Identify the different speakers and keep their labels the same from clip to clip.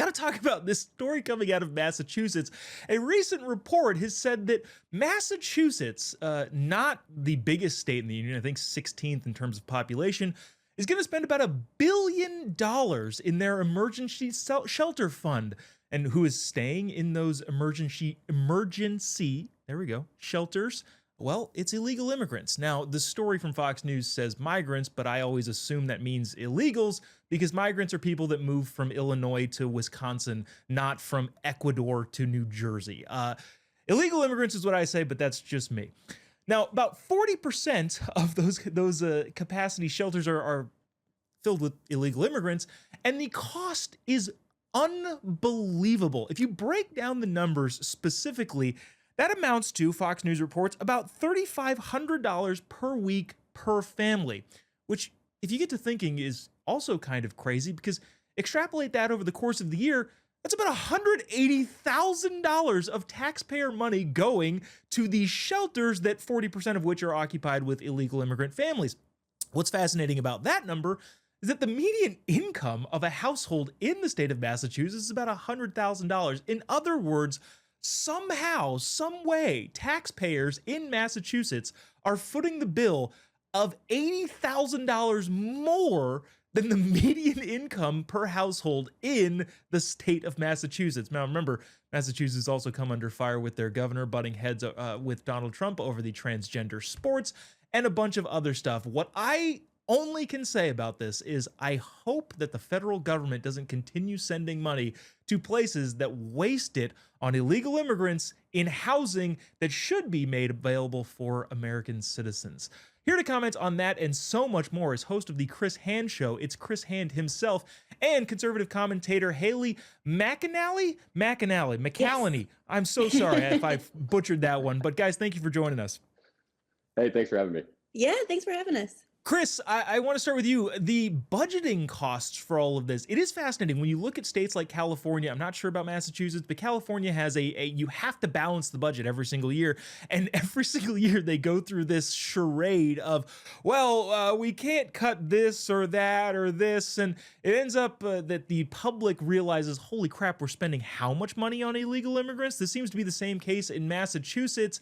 Speaker 1: got to talk about this story coming out of Massachusetts. A recent report has said that Massachusetts, not the biggest state in the union, I think 16th in terms of population, is going to spend about $1 billion in their emergency shelter fund. And who is staying in those emergency, there we go, shelters? Well, it's illegal immigrants. Now, the story from Fox News says migrants, but I always assume that means illegals because migrants are people that move from Illinois to Wisconsin, not from Ecuador to New Jersey. Illegal immigrants is what I say, but that's just me. Now, about 40% of those capacity shelters are filled with illegal immigrants, and the cost is unbelievable. If you break down the numbers specifically, that amounts to, Fox News reports, about $3,500 per week per family, which, if you get to thinking, is also kind of crazy because extrapolate that over the course of the year, that's about $180,000 of taxpayer money going to these shelters that 40% of which are occupied with illegal immigrant families. What's fascinating about that number is that the median income of a household in the state of Massachusetts is about $100,000. In other words, somehow, some way, taxpayers in Massachusetts are footing the bill of $80,000 more than the median income per household in the state of Massachusetts. Now, remember, Massachusetts also come under fire with their governor butting heads with Donald Trump over the transgender sports and a bunch of other stuff. What I only can say about this is I hope that the federal government doesn't continue sending money to places that waste it on illegal immigrants in housing that should be made available for American citizens. Here to comment on that and so much more is host of the Chris Hand Show. It's Chris Hand himself and conservative commentator Healey McAnally.
Speaker 2: Yes.
Speaker 1: I'm so sorry if I butchered that one, but guys, thank you for joining us.
Speaker 3: Hey, thanks for having me.
Speaker 2: Yeah, thanks for having us.
Speaker 1: Chris, I want to start with you. The budgeting costs for all of this, it is fascinating. When you look at states like California, I'm not sure about Massachusetts, but California has you have to balance the budget every single year. And every single year they go through this charade of, well, we can't cut this or that or this. And it ends up that the public realizes, holy crap, we're spending how much money on illegal immigrants? This seems to be the same case in Massachusetts.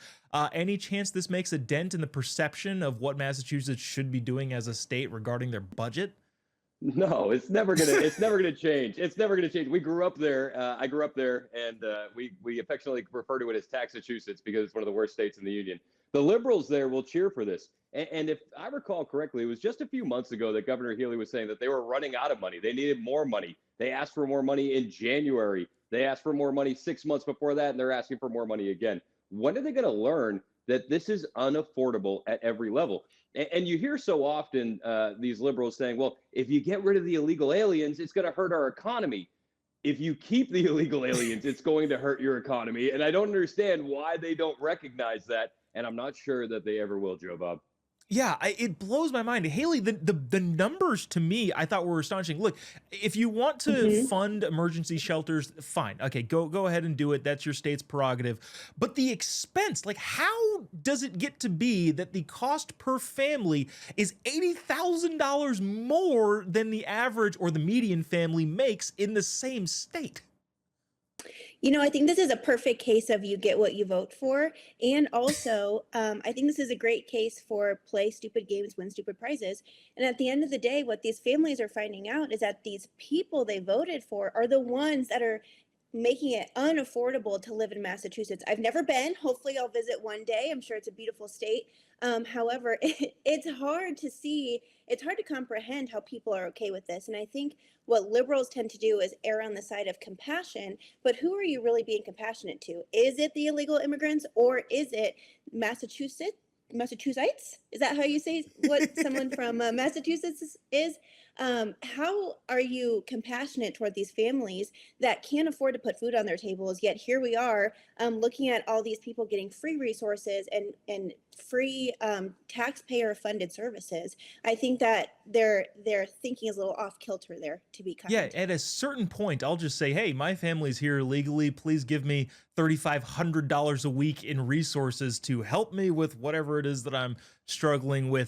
Speaker 1: Any chance this makes a dent in the perception of what Massachusetts should be doing as a state regarding their budget?
Speaker 3: No, it's never gonna change. It's never gonna change. We grew up there. I grew up there, and we affectionately refer to it as Taxachusetts because it's one of the worst states in the union. The liberals there will cheer for this. And if I recall correctly, it was just a few months ago that Governor Healey was saying that they were running out of money. They needed more money. They asked for more money in January. They asked for more money 6 months before that, and they're asking for more money again. When are they going to learn that this is unaffordable at every level? And you hear so often these liberals saying, well, if you get rid of the illegal aliens, it's going to hurt our economy. If you keep the illegal aliens, it's going to hurt your economy. And I don't understand why they don't recognize that. And I'm not sure that they ever will, Joe Bob.
Speaker 1: Yeah, it blows my mind. Haley, the numbers to me, I thought were astonishing. Look, if you want to fund emergency shelters, fine. Okay, go ahead and do it. That's your state's prerogative. But the expense, like how does it get to be that the cost per family is $80,000 more than the average or the median family makes in the same state?
Speaker 2: You know, I think this is a perfect case of you get what you vote for. And also, I think this is a great case for play stupid games, win stupid prizes. And at the end of the day, what these families are finding out is that these people they voted for are the ones that are making it unaffordable to live in Massachusetts. I've never been. Hopefully I'll visit one day. I'm sure it's a beautiful state. However, it's hard to see, it's hard to comprehend how people are okay with this. And I think what liberals tend to do is err on the side of compassion, but who are you really being compassionate to? Is it the illegal immigrants or is it Massachusetts? Is that how you say what someone from Massachusetts is? How are you compassionate toward these families that can't afford to put food on their tables, yet here we are looking at all these people getting free resources and free taxpayer-funded services? I think that their thinking is a little off kilter there, to be kind.
Speaker 1: Yeah, at a certain point, I'll just say, hey, my family's here illegally. Please give me $3,500 a week in resources to help me with whatever it is that I'm struggling with.